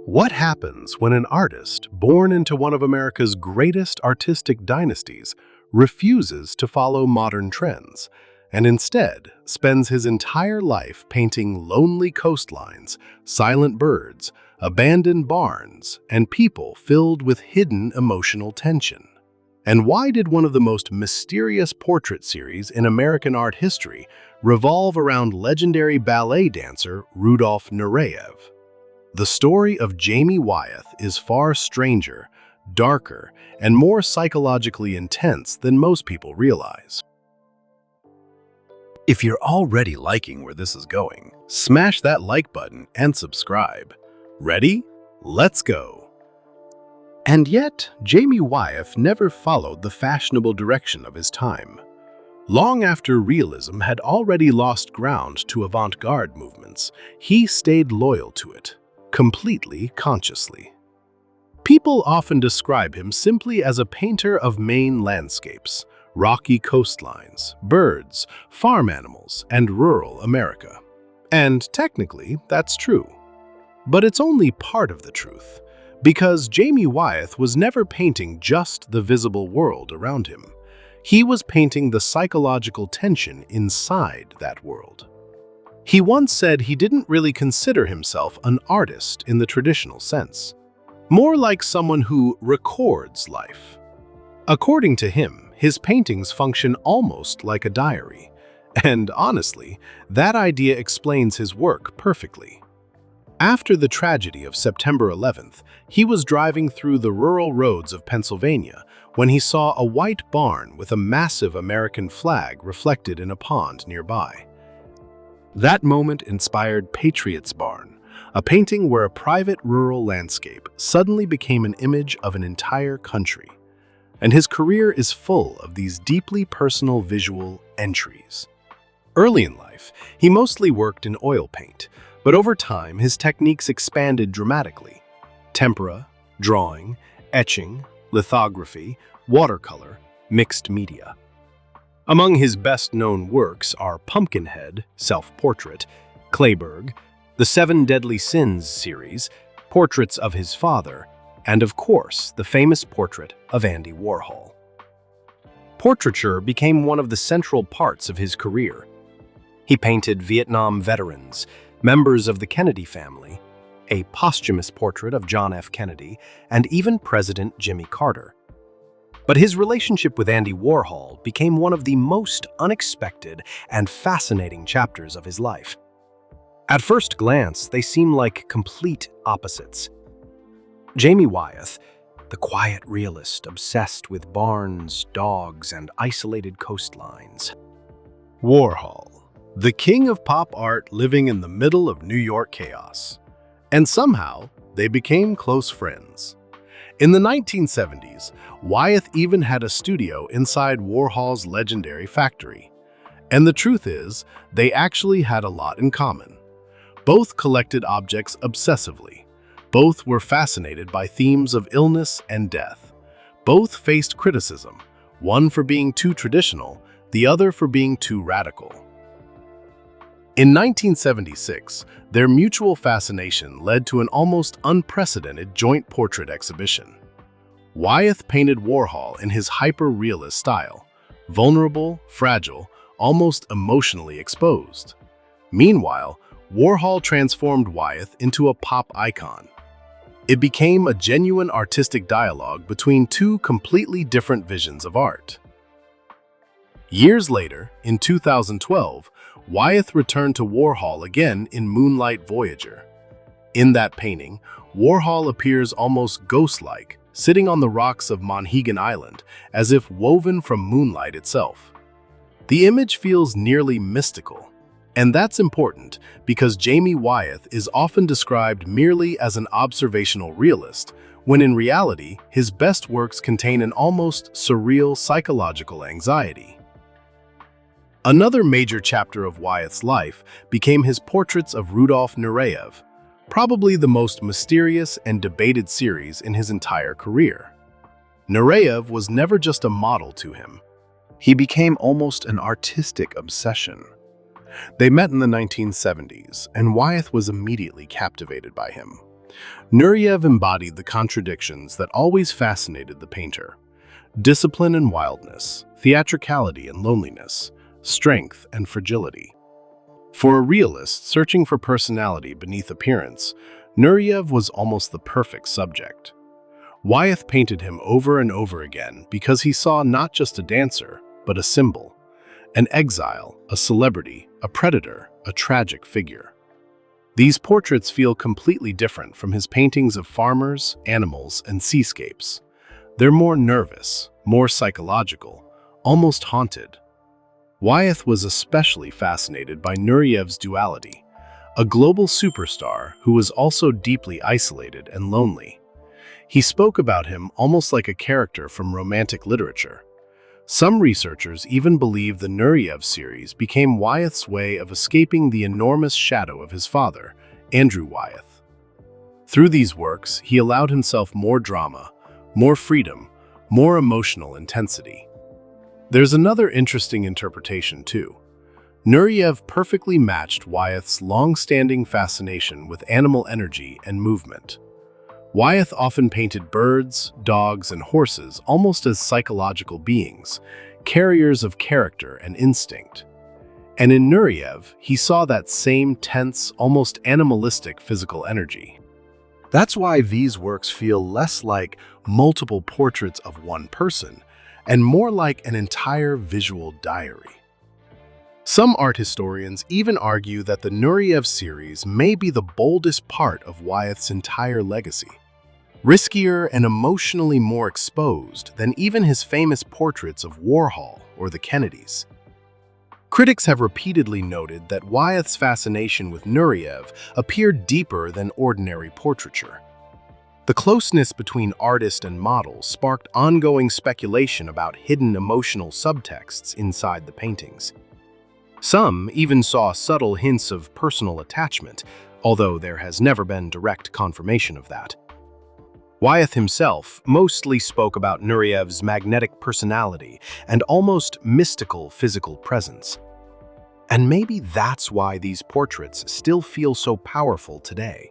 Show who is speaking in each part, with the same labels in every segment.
Speaker 1: What happens when an artist, born into one of America's greatest artistic dynasties, refuses to follow modern trends and instead spends his entire life painting lonely coastlines, silent birds, abandoned barns, and people filled with hidden emotional tension? And why did one of the most mysterious portrait series in American art history revolve around legendary ballet dancer Rudolf Nureyev? The story of Jamie Wyeth is far stranger, darker, and more psychologically intense than most people realize. If you're already liking where this is going, smash that like button and subscribe. Ready? Let's go! And yet, Jamie Wyeth never followed the fashionable direction of his time. Long after realism had already lost ground to avant-garde movements, he stayed loyal to it, completely consciously. People often describe him simply as a painter of Maine landscapes, rocky coastlines, birds, farm animals, and rural America. And technically, that's true. But it's only part of the truth, because Jamie Wyeth was never painting just the visible world around him. He was painting the psychological tension inside that world. He once said he didn't really consider himself an artist in the traditional sense, more like someone who records life. According to him, his paintings function almost like a diary, and honestly, that idea explains his work perfectly. After the tragedy of September 11th, he was driving through the rural roads of Pennsylvania when he saw a white barn with a massive American flag reflected in a pond nearby. That moment inspired Patriot's Barn, a painting where a private rural landscape suddenly became an image of an entire country. And his career is full of these deeply personal visual entries. Early in life, he mostly worked in oil paint, but over time his techniques expanded dramatically. Tempera, drawing, etching, lithography, watercolor, mixed media. Among his best-known works are Pumpkinhead, self-portrait, Clayburgh, the Seven Deadly Sins series, portraits of his father, and of course, the famous portrait of Andy Warhol. Portraiture became one of the central parts of his career. He painted Vietnam veterans, members of the Kennedy family, a posthumous portrait of John F. Kennedy, and even President Jimmy Carter. But his relationship with Andy Warhol became one of the most unexpected and fascinating chapters of his life. At first glance, they seem like complete opposites. Jamie Wyeth, the quiet realist obsessed with barns, dogs, and isolated coastlines. Warhol, the king of pop art living in the middle of New York chaos. And somehow, they became close friends. In the 1970s, Wyeth even had a studio inside Warhol's legendary factory. And the truth is, they actually had a lot in common. Both collected objects obsessively. Both were fascinated by themes of illness and death. Both faced criticism, one for being too traditional, the other for being too radical. In 1976, their mutual fascination led to an almost unprecedented joint portrait exhibition. Wyeth painted Warhol in his hyper-realist style, vulnerable, fragile, almost emotionally exposed. Meanwhile, Warhol transformed Wyeth into a pop icon. It became a genuine artistic dialogue between two completely different visions of art. Years later, in 2012, Wyeth returned to Warhol again in Moonlight Voyager. In that painting, Warhol appears almost ghost-like, sitting on the rocks of Monhegan Island, as if woven from moonlight itself. The image feels nearly mystical, and that's important because Jamie Wyeth is often described merely as an observational realist, when in reality, his best works contain an almost surreal psychological anxiety. Another major chapter of Wyeth's life became his portraits of Rudolf Nureyev, probably the most mysterious and debated series in his entire career. Nureyev was never just a model to him. He became almost an artistic obsession. They met in the 1970s, and Wyeth was immediately captivated by him. Nureyev embodied the contradictions that always fascinated the painter: discipline and wildness, theatricality and loneliness, strength and fragility. For a realist searching for personality beneath appearance, Nureyev was almost the perfect subject. Wyeth painted him over and over again because he saw not just a dancer, but a symbol, an exile, a celebrity, a predator, a tragic figure. These portraits feel completely different from his paintings of farmers, animals, and seascapes. They're more nervous, more psychological, almost haunted. Wyeth was especially fascinated by Nureyev's duality, a global superstar who was also deeply isolated and lonely. He spoke about him almost like a character from romantic literature. Some researchers even believe the Nureyev series became Wyeth's way of escaping the enormous shadow of his father, Andrew Wyeth. Through these works, he allowed himself more drama, more freedom, more emotional intensity. There's another interesting interpretation, too. Nureyev perfectly matched Wyeth's long-standing fascination with animal energy and movement. Wyeth often painted birds, dogs, and horses almost as psychological beings, carriers of character and instinct. And in Nureyev, he saw that same tense, almost animalistic physical energy. That's why these works feel less like multiple portraits of one person and more like an entire visual diary. Some art historians even argue that the Nureyev series may be the boldest part of Wyeth's entire legacy, riskier and emotionally more exposed than even his famous portraits of Warhol or the Kennedys. Critics have repeatedly noted that Wyeth's fascination with Nureyev appeared deeper than ordinary portraiture. The closeness between artist and model sparked ongoing speculation about hidden emotional subtexts inside the paintings. Some even saw subtle hints of personal attachment, although there has never been direct confirmation of that. Wyeth himself mostly spoke about Nureyev's magnetic personality and almost mystical physical presence. And maybe that's why these portraits still feel so powerful today.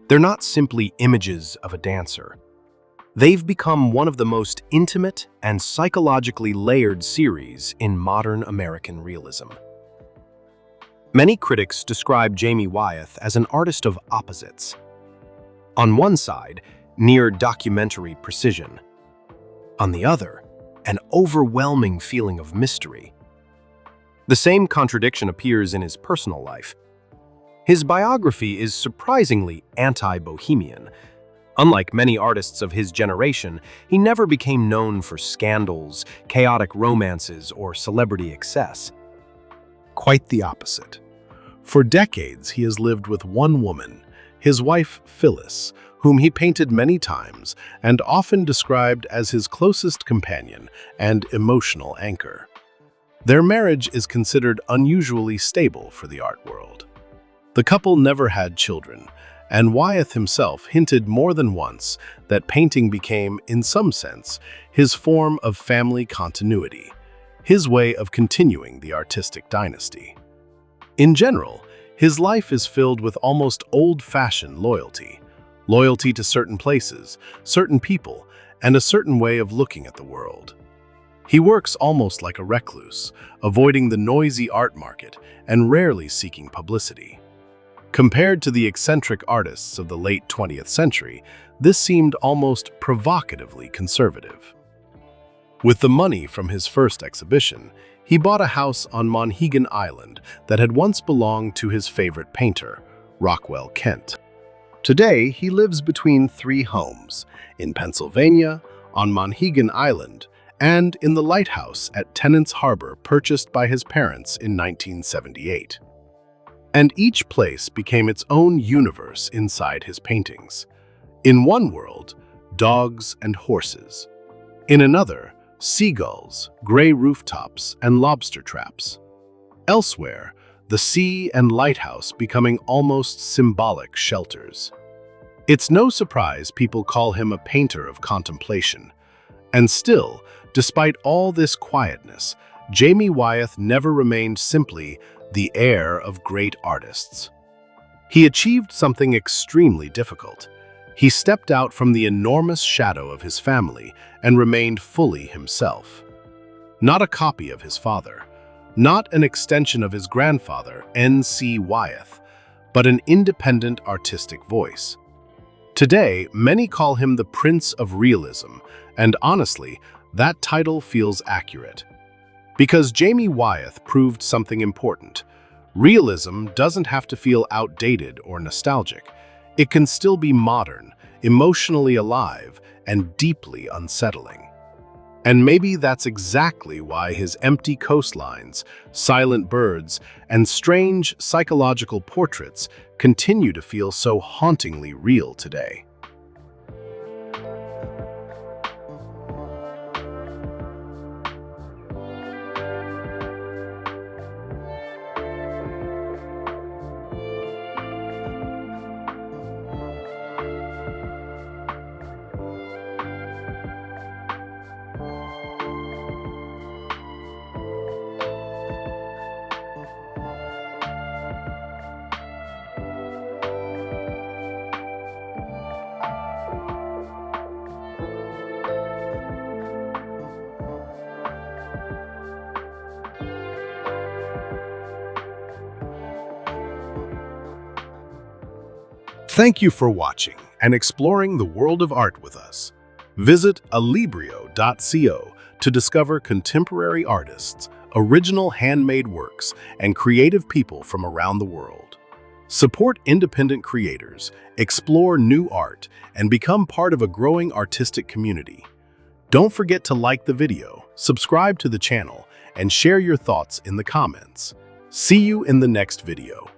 Speaker 1: They're not simply images of a dancer. They've become one of the most intimate and psychologically layered series in modern American realism. Many critics describe Jamie Wyeth as an artist of opposites. On one side, near documentary precision. On the other, an overwhelming feeling of mystery. The same contradiction appears in his personal life. His biography is surprisingly anti-bohemian. Unlike many artists of his generation, he never became known for scandals, chaotic romances, or celebrity excess. Quite the opposite. For decades, he has lived with one woman, his wife Phyllis, whom he painted many times and often described as his closest companion and emotional anchor. Their marriage is considered unusually stable for the art world. The couple never had children, and Wyeth himself hinted more than once that painting became, in some sense, his form of family continuity, his way of continuing the artistic dynasty. In general, his life is filled with almost old-fashioned loyalty to certain places, certain people, and a certain way of looking at the world. He works almost like a recluse, avoiding the noisy art market and rarely seeking publicity. Compared to the eccentric artists of the late 20th century, this seemed almost provocatively conservative. With the money from his first exhibition, he bought a house on Monhegan Island that had once belonged to his favorite painter, Rockwell Kent. Today, he lives between three homes, in Pennsylvania, on Monhegan Island, and in the lighthouse at Tennant's Harbor purchased by his parents in 1978. And each place became its own universe inside his paintings. In one world, dogs and horses. In another, seagulls, gray rooftops, and lobster traps. Elsewhere, the sea and lighthouse becoming almost symbolic shelters. It's no surprise people call him a painter of contemplation. And still, despite all this quietness, Jamie Wyeth never remained simply the heir of great artists. He achieved something extremely difficult. He stepped out from the enormous shadow of his family and remained fully himself. Not a copy of his father, not an extension of his grandfather, N.C. Wyeth, but an independent artistic voice. Today, many call him the Prince of Realism, and honestly, that title feels accurate. Because Jamie Wyeth proved something important. Realism doesn't have to feel outdated or nostalgic. It can still be modern, emotionally alive, and deeply unsettling. And maybe that's exactly why his empty coastlines, silent birds, and strange psychological portraits continue to feel so hauntingly real today. Thank you for watching and exploring the world of art with us. Visit alibrio.co to discover contemporary artists, original handmade works, and creative people from around the world. Support independent creators, explore new art, and become part of a growing artistic community. Don't forget to like the video, subscribe to the channel, and share your thoughts in the comments. See you in the next video.